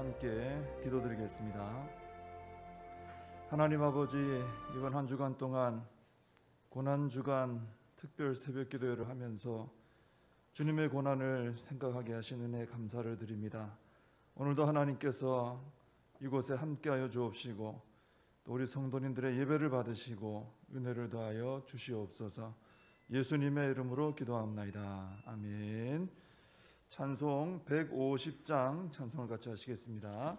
함께 기도드리겠습니다. 하나님 아버지, 이번 한 주간 동안 고난주간 특별 새벽 기도회를 하면서 주님의 고난을 생각하게 하신 은혜 감사를 드립니다. 오늘도 하나님께서 이곳에 함께하여 주옵시고 또 우리 성도님들의 예배를 받으시고 은혜를 더하여 주시옵소서. 예수님의 이름으로 기도합나이다. 아멘. 찬송 150장 찬송을 같이 하시겠습니다.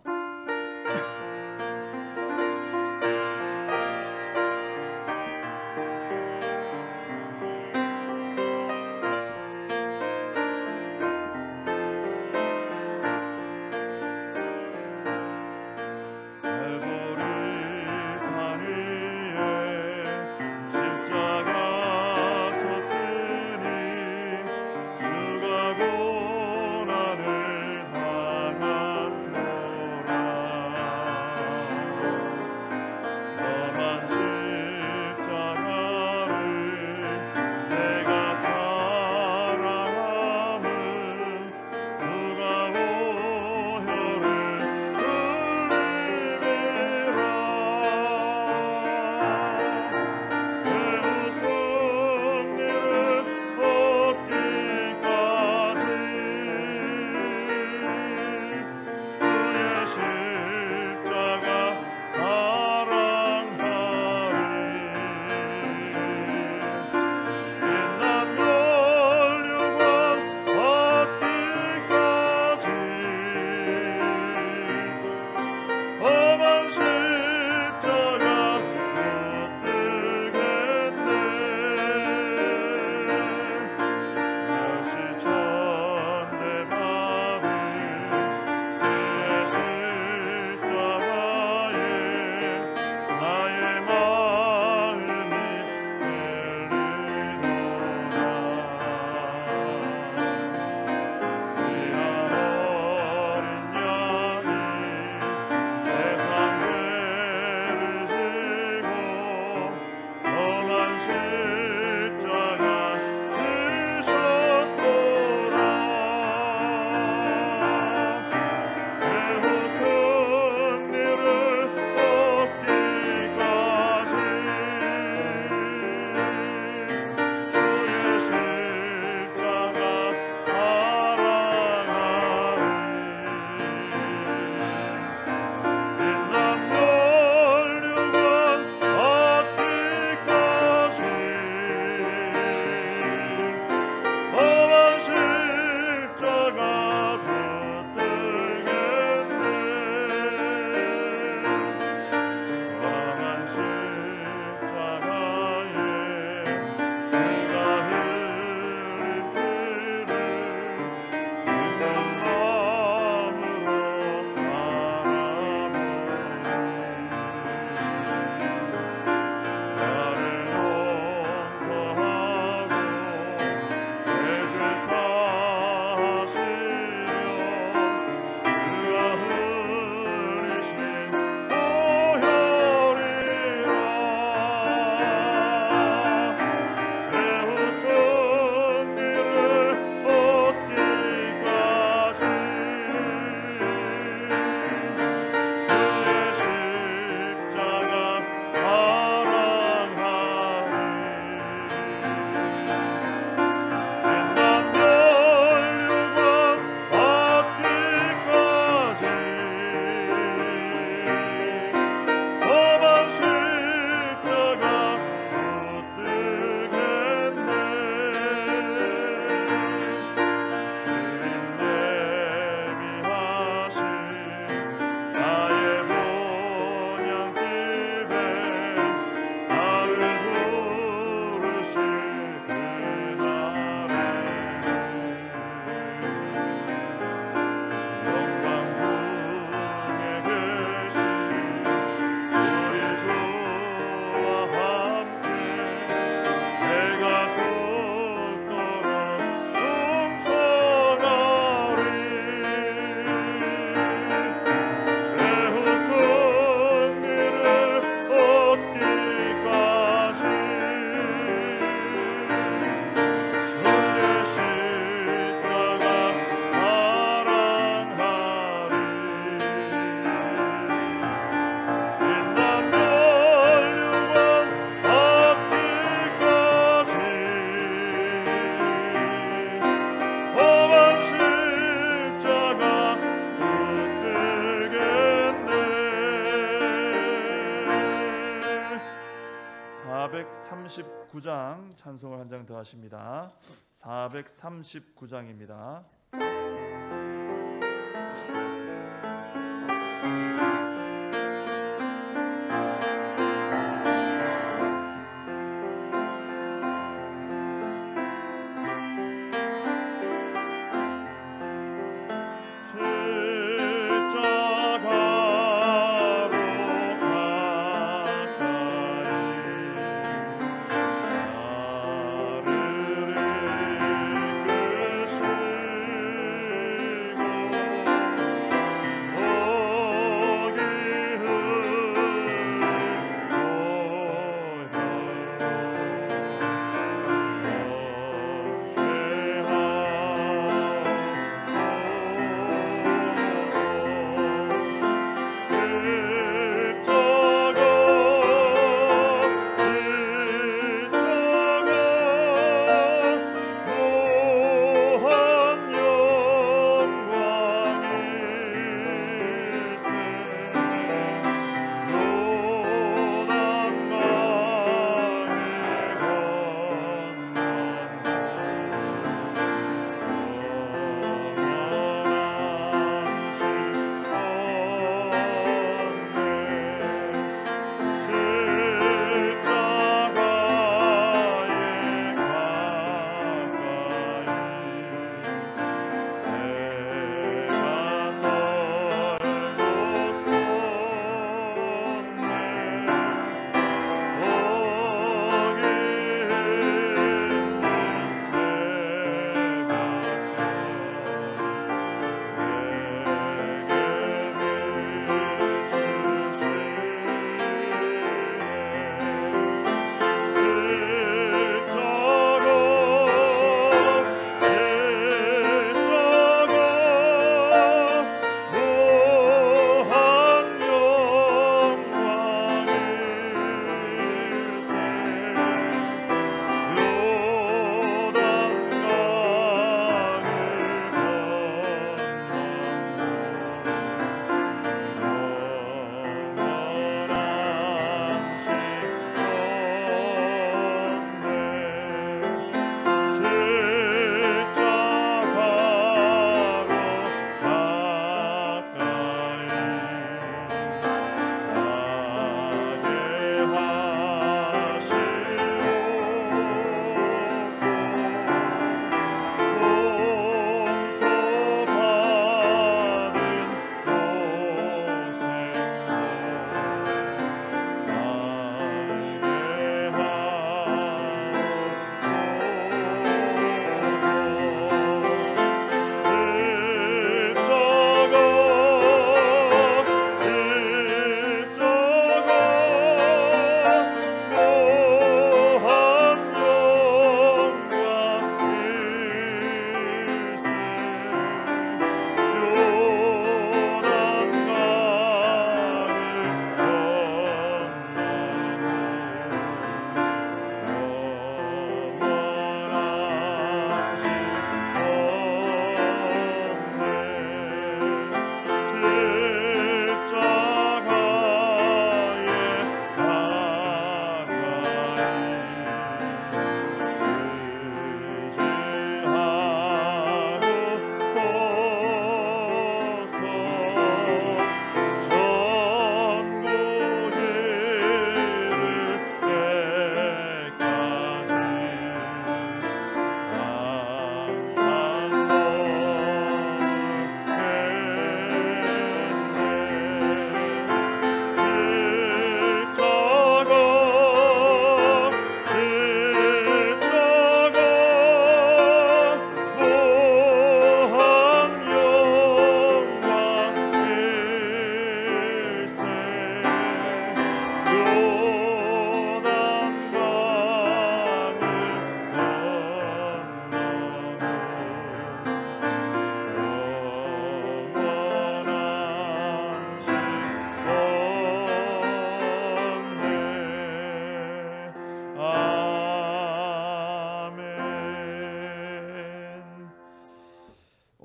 고난을 당한 표라 439장 찬송을 한 장 더 하십니다. 439장입니다.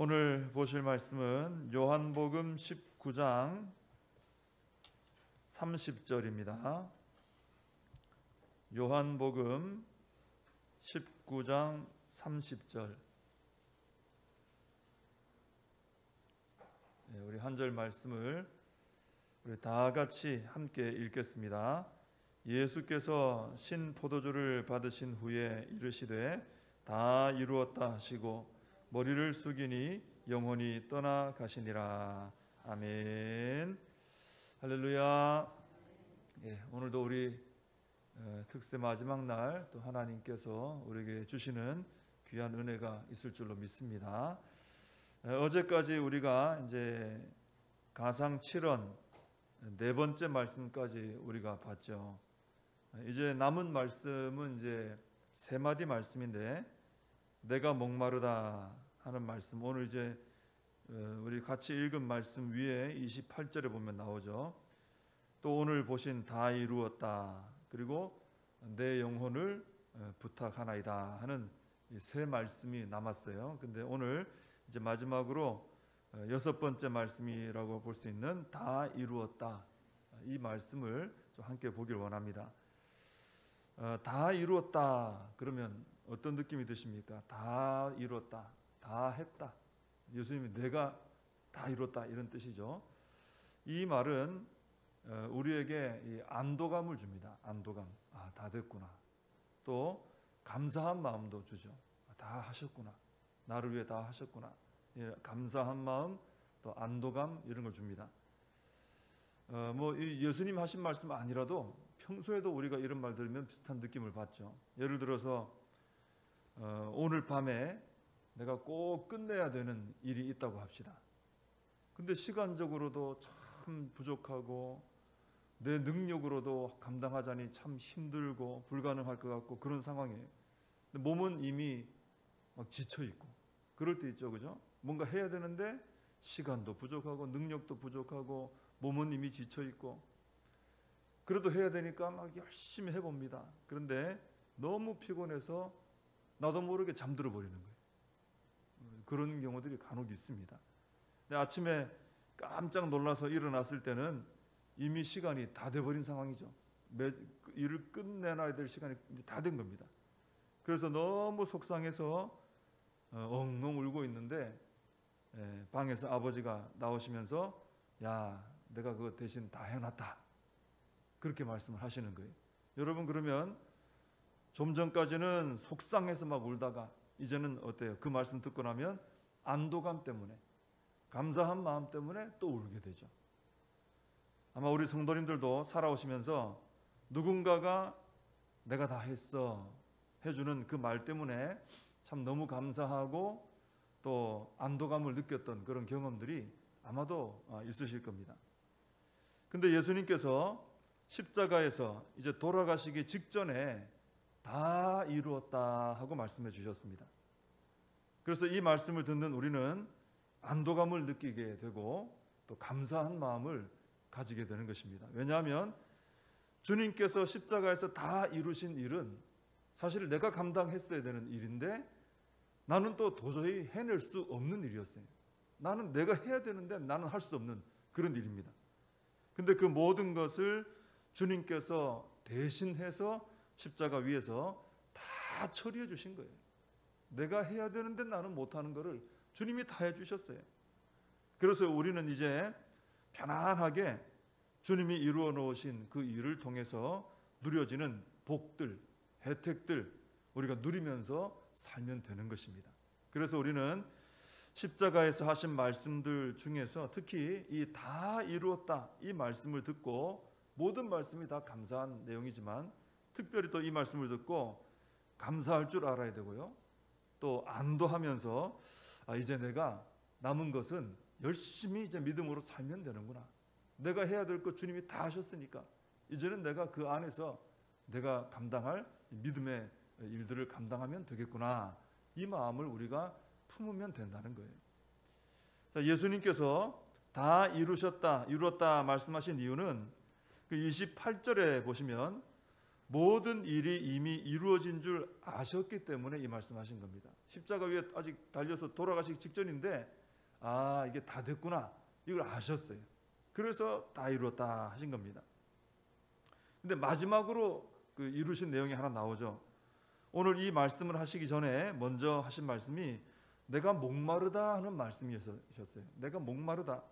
오늘 보실 말씀은 요한복음 19장 30절입니다. 요한복음 19장 30절. 우리 한 절 말씀을 우리 다 같이 함께 읽겠습니다. 예수께서 신 포도주를 받으신 후에 이르시되 다 이루었다 하시고 머리를 숙이니 영혼이 떠나 가시니라. 아멘. 할렐루야. 오늘도 우리 특세 마지막 날 또 하나님께서 우리에게 주시는 귀한 은혜가 있을 줄로 믿습니다. 어제까지 우리가 이제 가상 7원 네 번째 말씀까지 우리가 봤죠. 이제 남은 말씀은 이제 세 마디 말씀인데, 내가 목마르다 하는 말씀, 오늘 이제 우리 같이 읽은 말씀 위에 28절에 보면 나오죠. 또 오늘 보신 다 이루었다, 그리고 내 영혼을 부탁하나이다 하는 이 세 말씀이 남았어요. 근데 오늘 이제 마지막으로 여섯 번째 말씀이라고 볼 수 있는 다 이루었다, 이 말씀을 좀 함께 보길 원합니다. 다 이루었다 그러면 어떤 느낌이 드십니까? 다 이루었다, 다 했다, 예수님이 내가 다 이루었다 이런 뜻이죠. 이 말은 우리에게 이 안도감을 줍니다. 안도감. 다 됐구나. 또 감사한 마음도 주죠. 다 하셨구나. 나를 위해 다 하셨구나. 감사한 마음, 또 안도감, 이런 걸 줍니다. 예수님 하신 말씀 아니라도 평소에도 우리가 이런 말 들으면 비슷한 느낌을 받죠. 예를 들어서 오늘 밤에 내가 꼭 끝내야 되는 일이 있다고 합시다. 근데 시간적으로도 참 부족하고 내 능력으로도 감당하자니 참 힘들고 불가능할 것 같고 그런 상황이에요. 근데 몸은 이미 막 지쳐 있고 그럴 때 있죠, 그죠? 뭔가 해야 되는데 시간도 부족하고 능력도 부족하고 몸은 이미 지쳐 있고, 그래도 해야 되니까 막 열심히 해봅니다. 그런데 너무 피곤해서 나도 모르게 잠들어 버리는 거예요. 그런 경우들이 간혹 있습니다. 근데 아침에 깜짝 놀라서 일어났을 때는 이미 시간이 다 돼버린 상황이죠. 일을 끝내놔야 될 시간이 다 된 겁니다. 그래서 너무 속상해서 엉엉 울고 있는데 방에서 아버지가 나오시면서 야, 내가 그거 대신 다 해놨다, 그렇게 말씀을 하시는 거예요. 여러분, 그러면 좀 전까지는 속상해서 막 울다가 이제는 어때요? 그 말씀 듣고 나면 안도감 때문에, 감사한 마음 때문에 또 울게 되죠. 아마 우리 성도님들도 살아오시면서 누군가가 내가 다 했어 해주는 그 말 때문에 참 너무 감사하고 또 안도감을 느꼈던 그런 경험들이 아마도 있으실 겁니다. 근데 예수님께서 십자가에서 이제 돌아가시기 직전에 다 이루었다 하고 말씀해 주셨습니다. 그래서 이 말씀을 듣는 우리는 안도감을 느끼게 되고 또 감사한 마음을 가지게 되는 것입니다. 왜냐하면 주님께서 십자가에서 다 이루신 일은 사실 내가 감당했어야 되는 일인데 나는 또 도저히 해낼 수 없는 일이었어요. 나는 내가 해야 되는데 나는 할 수 없는 그런 일입니다. 근데 그 모든 것을 주님께서 대신해서 십자가 위에서 다 처리해 주신 거예요. 내가 해야 되는데 나는 못하는 거를 주님이 다 해주셨어요. 그래서 우리는 이제 편안하게 주님이 이루어 놓으신 그 일을 통해서 누려지는 복들, 혜택들 우리가 누리면서 살면 되는 것입니다. 그래서 우리는 십자가에서 하신 말씀들 중에서 특히 이 다 이루었다, 이 말씀을 듣고, 모든 말씀이 다 감사한 내용이지만 특별히 또 이 말씀을 듣고 감사할 줄 알아야 되고요. 또 안도하면서 이제 내가 남은 것은 열심히 이제 믿음으로 살면 되는구나. 내가 해야 될 것 주님이 다 하셨으니까 이제는 내가 그 안에서 내가 감당할 믿음의 일들을 감당하면 되겠구나. 이 마음을 우리가 품으면 된다는 거예요. 자, 예수님께서 다 이루었다 말씀하신 이유는 그 28절에 보시면 모든 일이 이미 이루어진 줄 아셨기 때문에 이 말씀하신 겁니다. 십자가 위에 아직 달려서 돌아가시기 직전인데 이게 다 됐구나, 이걸 아셨어요. 그래서 다 이루었다 하신 겁니다. 근데 마지막으로 그 이루신 내용이 하나 나오죠. 오늘 이 말씀을 하시기 전에 먼저 하신 말씀이 내가 목마르다 하는 말씀이셨어요. 내가 목마르다.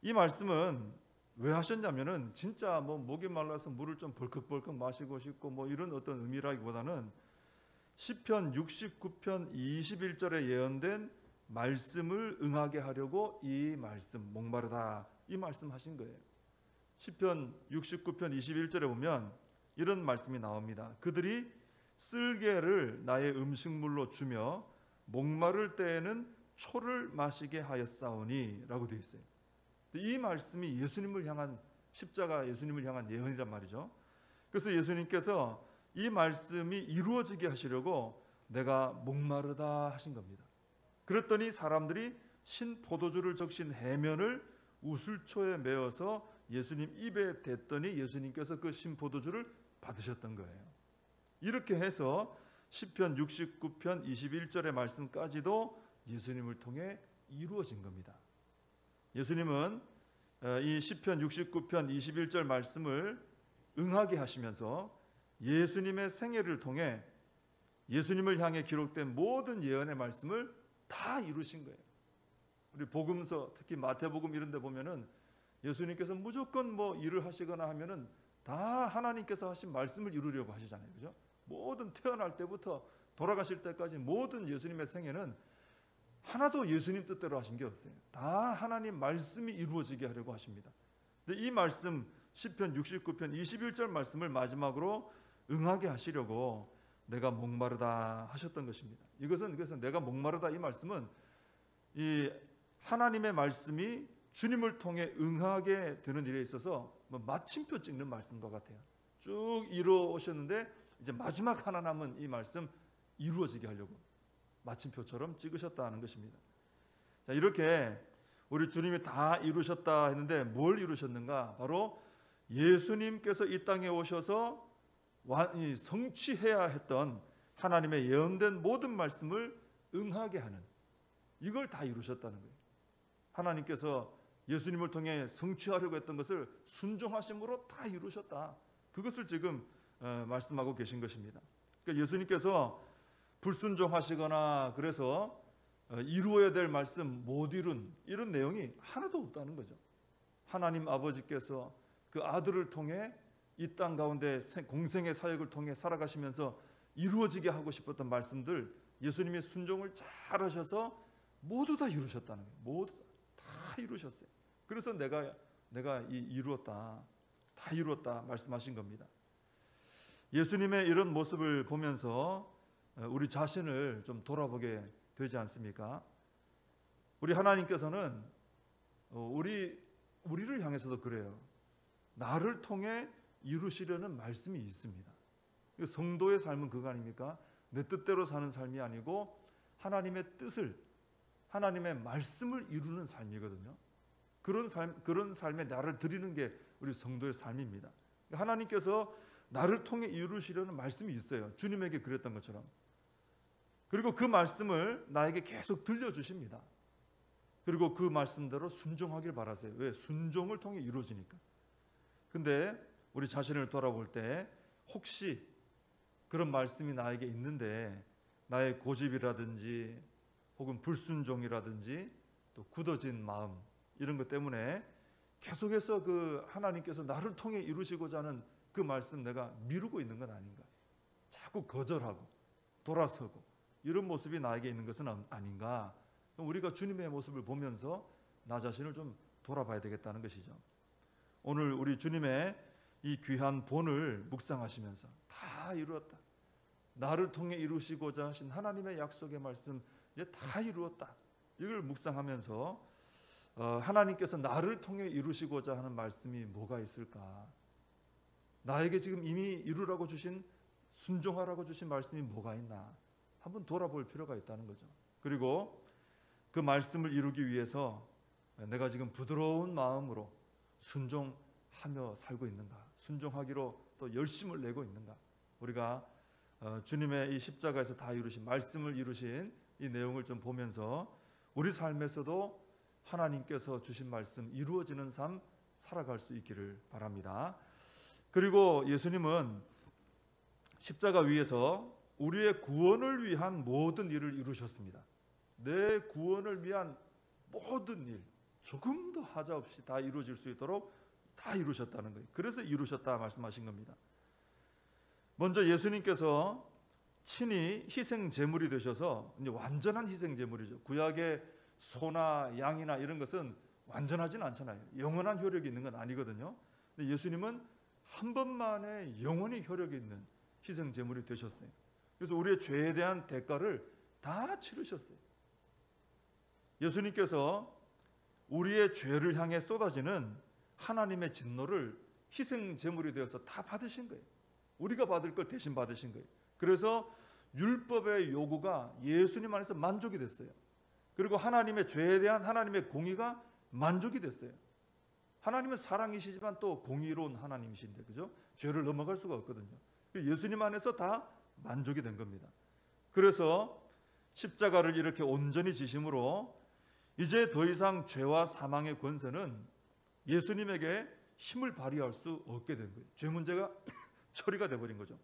이 말씀은 왜 하셨냐면은 진짜 뭐 목이 말라서 물을 좀 벌컥벌컥 마시고 싶고 뭐 이런 어떤 의미라기보다는 시편 69편 21절에 예언된 말씀을 응하게 하려고 이 말씀 목마르다 이 말씀 하신 거예요. 시편 69편 21절에 보면 이런 말씀이 나옵니다. 그들이 쓸개를 나의 음식물로 주며 목마를 때에는 초를 마시게 하였사오니 라고 되어 있어요. 이 말씀이 예수님을 향한 십자가 예수님을 향한 예언이란 말이죠. 그래서 예수님께서 이 말씀이 이루어지게 하시려고 내가 목마르다 하신 겁니다. 그랬더니 사람들이 신 포도주를 적신 해면을 우슬초에 메어서 예수님 입에 댔더니 예수님께서 그 신 포도주를 받으셨던 거예요. 이렇게 해서 시편 69편 21절의 말씀까지도 예수님을 통해 이루어진 겁니다. 예수님은 이 시편 69편 21절 말씀을 응하게 하시면서 예수님의 생애를 통해 예수님을 향해 기록된 모든 예언의 말씀을 다 이루신 거예요. 우리 복음서 특히 마태복음 이런 데 보면은 예수님께서 무조건 뭐 일을 하시거나 하면은 다 하나님께서 하신 말씀을 이루려고 하시잖아요. 그죠? 모든 태어날 때부터 돌아가실 때까지 모든 예수님의 생애는 하나도 예수님 뜻대로 하신 게 없어요. 다 하나님 말씀이 이루어지게 하려고 하십니다. 근데 이 말씀 시편 69편 21절 말씀을 마지막으로 응하게 하시려고 내가 목마르다 하셨던 것입니다. 이것은 그래서 내가 목마르다 이 말씀은 이 하나님의 말씀이 주님을 통해 응하게 되는 일에 있어서 뭐 마침표 찍는 말씀과 같아요. 쭉 이루어오셨는데 이제 마지막 하나 남은 이 말씀 이루어지게 하려고 마침표처럼 찍으셨다는 것입니다. 자, 이렇게 우리 주님이 다 이루셨다 했는데 뭘 이루셨는가? 바로 예수님께서 이 땅에 오셔서 성취해야 했던 하나님의 예언된 모든 말씀을 응하게 하는 이걸 다 이루셨다는 거예요. 하나님께서 예수님을 통해 성취하려고 했던 것을 순종하심으로 다 이루셨다. 그것을 지금 말씀하고 계신 것입니다. 그러니까 예수님께서 불순종하시거나 그래서 이루어야 될 말씀 못 이룬 이런 내용이 하나도 없다는 거죠. 하나님 아버지께서 그 아들을 통해 이 땅 가운데 공생의 사역을 통해 살아가시면서 이루어지게 하고 싶었던 말씀들 예수님이 순종을 잘 하셔서 모두 다 이루셨다는 거예요. 모두 다 이루셨어요. 그래서 내가 이루었다. 다 이루었다 말씀하신 겁니다. 예수님의 이런 모습을 보면서 우리 자신을 좀 돌아보게 되지 않습니까? 우리 하나님께서는 우리를 향해서도 그래요. 나를 통해 이루시려는 말씀이 있습니다. 성도의 삶은 그거 아닙니까? 내 뜻대로 사는 삶이 아니고 하나님의 뜻을 하나님의 말씀을 이루는 삶이거든요. 그런 삶에 나를 드리는 게 우리 성도의 삶입니다. 하나님께서 나를 통해 이루시려는 말씀이 있어요. 주님에게 그랬던 것처럼. 그리고 그 말씀을 나에게 계속 들려주십니다. 그리고 그 말씀대로 순종하길 바라세요. 왜? 순종을 통해 이루어지니까. 근데 우리 자신을 돌아볼 때 혹시 그런 말씀이 나에게 있는데 나의 고집이라든지 혹은 불순종이라든지 또 굳어진 마음 이런 것 때문에 계속해서 그 하나님께서 나를 통해 이루시고자 하는 그 말씀 내가 미루고 있는 건 아닌가? 자꾸 거절하고 돌아서고 이런 모습이 나에게 있는 것은 아닌가? 우리가 주님의 모습을 보면서 나 자신을 좀 돌아봐야 되겠다는 것이죠. 오늘 우리 주님의 이 귀한 본을 묵상하시면서 다 이루었다. 나를 통해 이루시고자 하신 하나님의 약속의 말씀 이제 다 이루었다. 이걸 묵상하면서 하나님께서 나를 통해 이루시고자 하는 말씀이 뭐가 있을까? 나에게 지금 이미 이루라고 주신 순종하라고 주신 말씀이 뭐가 있나? 한번 돌아볼 필요가 있다는 거죠. 그리고 그 말씀을 이루기 위해서 내가 지금 부드러운 마음으로 순종하며 살고 있는가? 순종하기로 또 열심을 내고 있는가? 우리가 주님의 이 십자가에서 다 이루신 말씀을 이루신 이 내용을 좀 보면서 우리 삶에서도 하나님께서 주신 말씀 이루어지는 삶 살아갈 수 있기를 바랍니다. 그리고 예수님은 십자가 위에서 우리의 구원을 위한 모든 일을 이루셨습니다. 내 구원을 위한 모든 일, 조금도 하자 없이 다 이루어질 수 있도록 다 이루셨다는 거예요. 그래서 이루셨다 말씀하신 겁니다. 먼저 예수님께서 친히 희생 제물이 되셔서 이제 완전한 희생 제물이죠. 구약의 소나 양이나 이런 것은 완전하진 않잖아요. 영원한 효력이 있는 건 아니거든요. 근데 예수님은 한 번만에 영원히 효력이 있는 희생 제물이 되셨어요. 그래서 우리의 죄에 대한 대가를 다 치르셨어요. 예수님께서 우리의 죄를 향해 쏟아지는 하나님의 진노를 희생 제물이 되어서 다 받으신 거예요. 우리가 받을 걸 대신 받으신 거예요. 그래서 율법의 요구가 예수님 안에서 만족이 됐어요. 그리고 하나님의 죄에 대한 하나님의 공의가 만족이 됐어요. 하나님은 사랑이시지만 또 공의로운 하나님이신데, 그죠? 죄를 넘어갈 수가 없거든요. 예수님 안에서 다 만족이 된 겁니다. 그래서 십자가를 이렇게 온전히 지심으로 이제 더 이상 죄와 사망의 권세는 예수님에게 힘을 발휘할 수 없게 된 거예요. 죄 문제가 처리가 돼버린 거죠.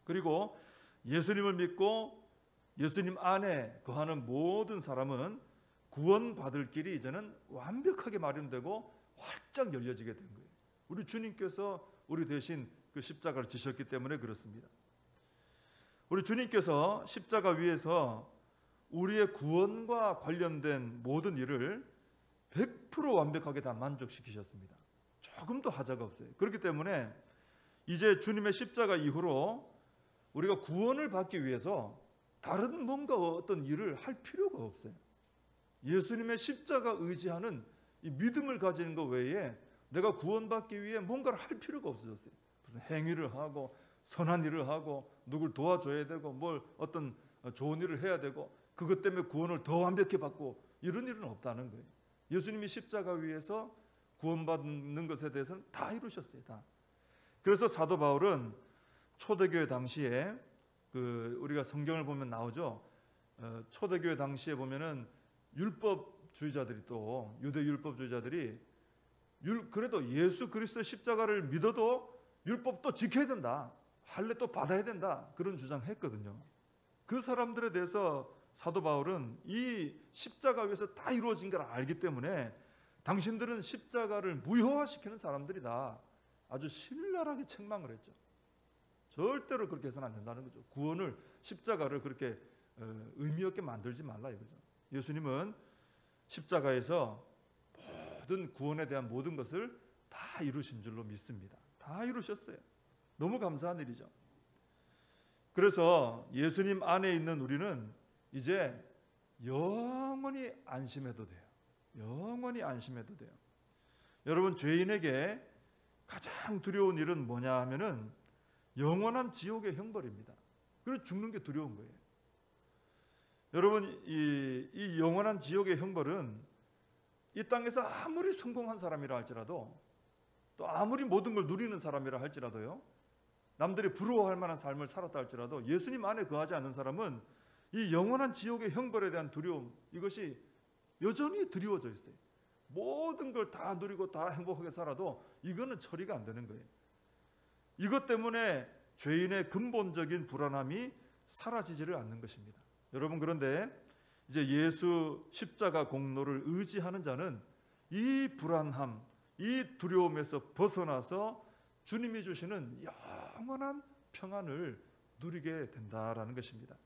그리고 예수님을 믿고 예수님 안에 거하는 모든 사람은 구원받을 길이 이제는 완벽하게 마련되고 활짝 열려지게 된 거예요. 우리 주님께서 우리 대신 그 십자가를 지셨기 때문에 그렇습니다. 우리 주님께서 십자가 위에서 우리의 구원과 관련된 모든 일을 100% 완벽하게 다 만족시키셨습니다. 조금도 하자가 없어요. 그렇기 때문에 이제 주님의 십자가 이후로 우리가 구원을 받기 위해서 다른 뭔가 어떤 일을 할 필요가 없어요. 예수님의 십자가 의지하는 이 믿음을 가지는 것 외에 내가 구원받기 위해 뭔가를 할 필요가 없어졌어요. 무슨 행위를 하고 선한 일을 하고 누굴 도와줘야 되고 뭘 어떤 좋은 일을 해야 되고 그것 때문에 구원을 더 완벽히 받고 이런 일은 없다는 거예요. 예수님이 십자가 위에서 구원받는 것에 대해서는 다 이루셨어요. 다. 그래서 사도 바울은 초대교회 당시에 우리가 성경을 보면 나오죠. 초대교회 당시에 보면은 율법주의자들이 또 유대 율법주의자들이 그래도 예수 그리스도의 십자가를 믿어도 율법도 지켜야 된다. 할례 또 받아야 된다. 그런 주장했거든요. 그 사람들에 대해서 사도 바울은 이 십자가 위에서 다 이루어진 걸 알기 때문에 당신들은 십자가를 무효화시키는 사람들이다. 아주 신랄하게 책망을 했죠. 절대로 그렇게 해서는 안 된다는 거죠. 구원을 십자가를 그렇게 의미 없게 만들지 말라 이거죠. 예수님은 십자가에서 모든 구원에 대한 모든 것을 다 이루신 줄로 믿습니다. 다 이루셨어요. 너무 감사한 일이죠. 그래서 예수님 안에 있는 우리는 이제 영원히 안심해도 돼요. 영원히 안심해도 돼요. 여러분, 죄인에게 가장 두려운 일은 뭐냐 하면은 영원한 지옥의 형벌입니다. 그래서 죽는 게 두려운 거예요. 여러분, 이 영원한 지옥의 형벌은 이 땅에서 아무리 성공한 사람이라 할지라도 또 아무리 모든 걸 누리는 사람이라 할지라도요, 남들이 부러워할 만한 삶을 살았다 할지라도 예수님 안에 거하지 않는 사람은 이 영원한 지옥의 형벌에 대한 두려움, 이것이 여전히 드리워져 있어요. 모든 걸 다 누리고 다 행복하게 살아도 이거는 처리가 안 되는 거예요. 이것 때문에 죄인의 근본적인 불안함이 사라지지를 않는 것입니다. 여러분, 그런데 이제 예수 십자가 공로를 의지하는 자는 이 불안함, 이 두려움에서 벗어나서 주님이 주시는 영원한 평안을 누리게 된다라는 것입니다.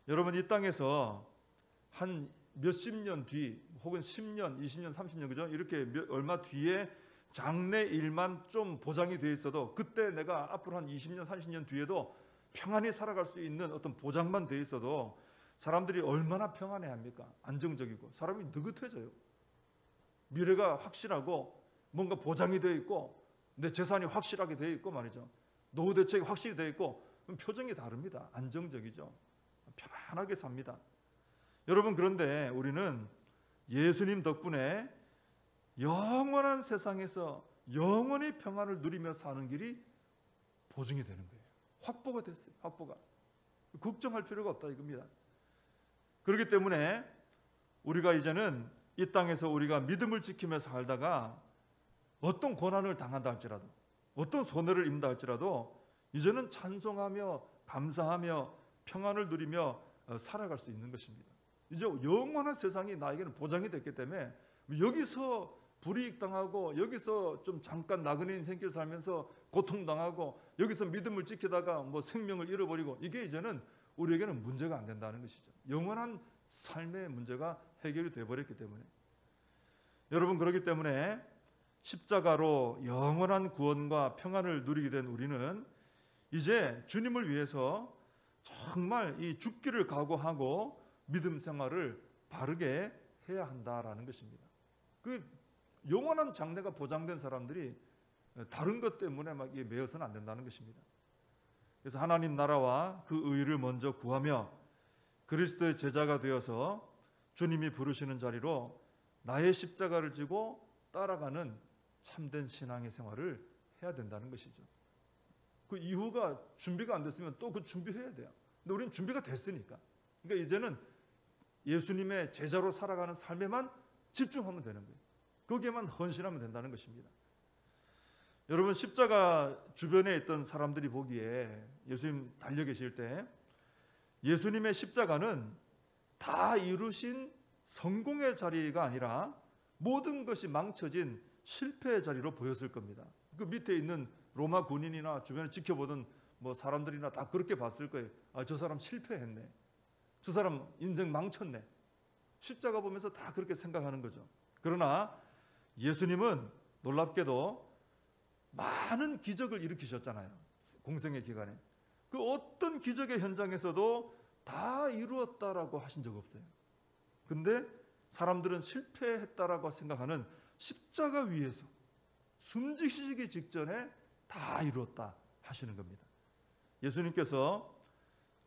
여러분, 이 땅에서 한 몇십 년 뒤 혹은 10년, 20년, 30년, 그죠? 이렇게 얼마 뒤에 장래일만 좀 보장이 돼 있어도 그때 내가 앞으로 한 20년, 30년 뒤에도 평안히 살아갈 수 있는 어떤 보장만 돼 있어도 사람들이 얼마나 평안해야 합니까? 안정적이고 사람이 느긋해져요. 미래가 확실하고 뭔가 보장이 되어 있고 내 재산이 확실하게 되어 있고 말이죠. 노후 대책이 확실히 되어 있고 그럼 표정이 다릅니다. 안정적이죠. 편안하게 삽니다. 여러분, 그런데 우리는 예수님 덕분에 영원한 세상에서 영원히 평안을 누리며 사는 길이 보증이 되는 거예요. 확보가 됐어요. 확보가. 걱정할 필요가 없다 이겁니다. 그렇기 때문에 우리가 이제는 이 땅에서 우리가 믿음을 지키며 살다가 어떤 고난을 당한다 할지라도 어떤 손해를 입는다 할지라도 이제는 찬송하며 감사하며 평안을 누리며 살아갈 수 있는 것입니다. 이제 영원한 세상이 나에게는 보장이 됐기 때문에 여기서 불이익 당하고 여기서 좀 잠깐 나그네 인생길 살면서 고통당하고 여기서 믿음을 지키다가 뭐 생명을 잃어버리고 이게 이제는 우리에게는 문제가 안 된다는 것이죠. 영원한 삶의 문제가 해결이 되어버렸기 때문에. 여러분, 그렇기 때문에 십자가로 영원한 구원과 평안을 누리게 된 우리는 이제 주님을 위해서 정말 이 죽기를 각오하고 믿음 생활을 바르게 해야 한다라는 것입니다. 그 영원한 장래가 보장된 사람들이 다른 것 때문에 막 매여서는 안 된다는 것입니다. 그래서 하나님 나라와 그 의를 먼저 구하며 그리스도의 제자가 되어서 주님이 부르시는 자리로 나의 십자가를 지고 따라가는 참된 신앙의 생활을 해야 된다는 것이죠. 그 이후가 준비가 안 됐으면 또 그 준비해야 돼요. 근데 우리는 준비가 됐으니까. 그러니까 이제는 예수님의 제자로 살아가는 삶에만 집중하면 되는 거예요. 거기에만 헌신하면 된다는 것입니다. 여러분, 십자가 주변에 있던 사람들이 보기에 예수님 달려 계실 때 예수님의 십자가는 다 이루신 성공의 자리가 아니라 모든 것이 망쳐진 실패의 자리로 보였을 겁니다. 그 밑에 있는 로마 군인이나 주변을 지켜보던 뭐 사람들이나 다 그렇게 봤을 거예요. 아, 저 사람 실패했네. 저 사람 인생 망쳤네. 십자가 보면서 다 그렇게 생각하는 거죠. 그러나 예수님은 놀랍게도 많은 기적을 일으키셨잖아요. 공생의 기간에. 그 어떤 기적의 현장에서도 다 이루었다라고 하신 적 없어요. 근데 사람들은 실패했다라고 생각하는 십자가 위에서 숨지시기 직전에 다 이루었다 하시는 겁니다. 예수님께서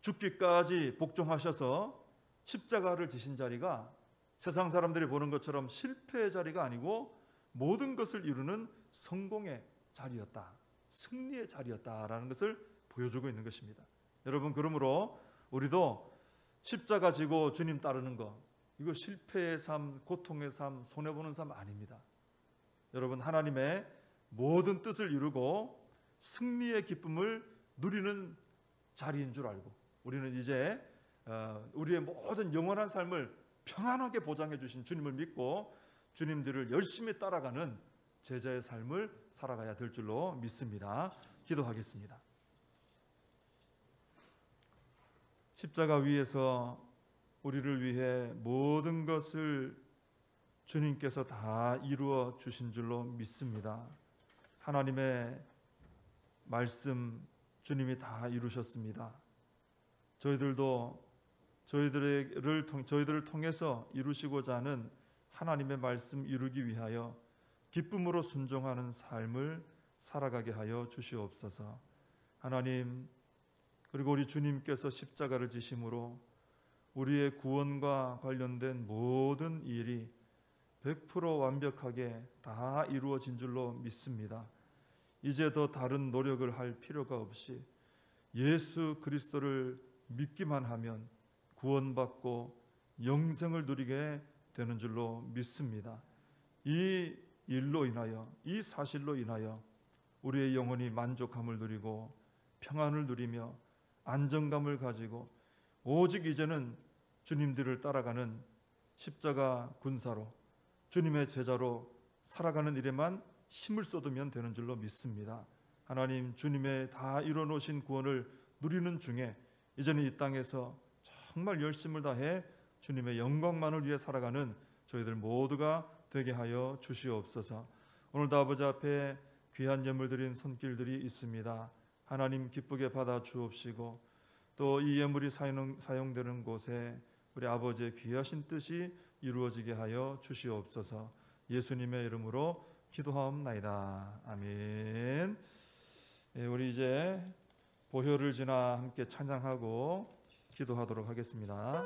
죽기까지 복종하셔서 십자가를 지신 자리가 세상 사람들이 보는 것처럼 실패의 자리가 아니고 모든 것을 이루는 성공의 자리였다, 승리의 자리였다라는 것을 보여주고 있는 것입니다. 여러분, 그러므로 우리도 십자가 지고 주님 따르는 거, 이거 실패의 삶, 고통의 삶, 손해보는 삶 아닙니다. 여러분, 하나님의 모든 뜻을 이루고 승리의 기쁨을 누리는 자리인 줄 알고 우리는 이제 우리의 모든 영원한 삶을 평안하게 보장해 주신 주님을 믿고 주님들을 열심히 따라가는 제자의 삶을 살아가야 될 줄로 믿습니다. 기도하겠습니다. 십자가 위에서 우리를 위해 모든 것을 주님께서 다 이루어 주신 줄로 믿습니다. 하나님의 말씀 주님이 다 이루셨습니다. 저희들도 저희들을 통해서 이루시고자 하는 하나님의 말씀 이루기 위하여 기쁨으로 순종하는 삶을 살아가게 하여 주시옵소서. 하나님, 그리고 우리 주님께서 십자가를 지심으로 우리의 구원과 관련된 모든 일이 100% 완벽하게 다 이루어진 줄로 믿습니다. 이제 더 다른 노력을 할 필요가 없이 예수 그리스도를 믿기만 하면 구원받고 영생을 누리게 되는 줄로 믿습니다. 이 일로 인하여, 이 사실로 인하여 우리의 영혼이 만족함을 누리고 평안을 누리며 안정감을 가지고 오직 이제는 주님들을 따라가는 십자가 군사로 주님의 제자로 살아가는 일에만 힘을 쏟으면 되는 줄로 믿습니다. 하나님, 주님의 다 이뤄놓으신 구원을 누리는 중에 이제는 이 땅에서 정말 열심을 다해 주님의 영광만을 위해 살아가는 저희들 모두가 되게 하여 주시옵소서. 오늘도 아버지 앞에 귀한 예물 드린 손길들이 있습니다. 하나님, 기쁘게 받아 주옵시고 또 이 예물이 사용되는 곳에 우리 아버지의 귀하신 뜻이 이루어지게 하여 주시옵소서. 예수님의 이름으로 기도하옵나이다. 아멘. 우리 이제 보혈을 지나 함께 찬양하고 기도하도록 하겠습니다.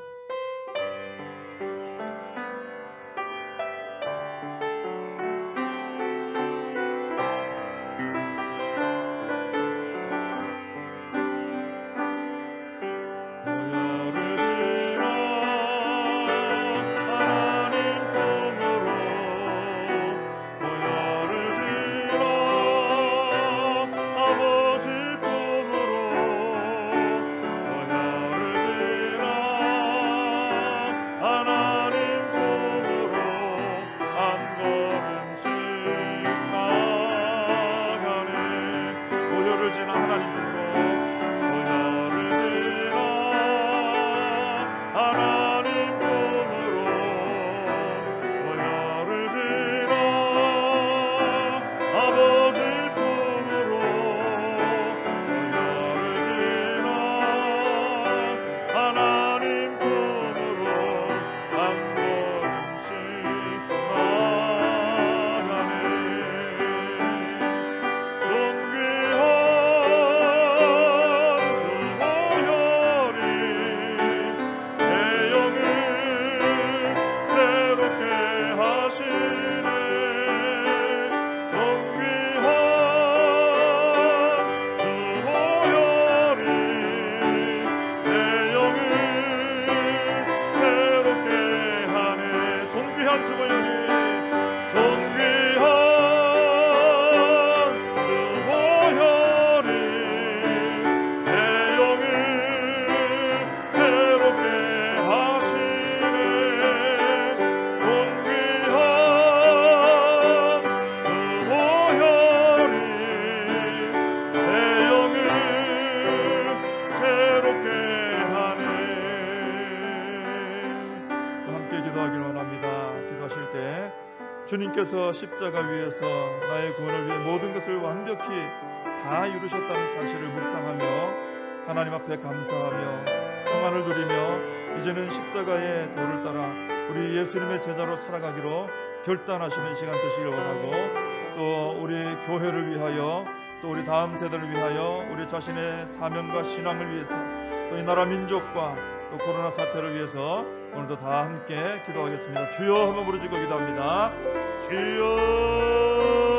주님께서 십자가 위에서 나의 구원을 위해 모든 것을 완벽히 다 이루셨다는 사실을 묵상하며 하나님 앞에 감사하며 평안을 누리며 이제는 십자가의 도를 따라 우리 예수님의 제자로 살아가기로 결단하시는 시간 되시길 원하고, 또 우리 교회를 위하여, 또 우리 다음 세대를 위하여, 우리 자신의 사명과 신앙을 위해서, 또 이 나라 민족과 또 코로나 사태를 위해서 오늘도 다 함께 기도하겠습니다. 주여 한번 부르짖고 기도합니다. 주여.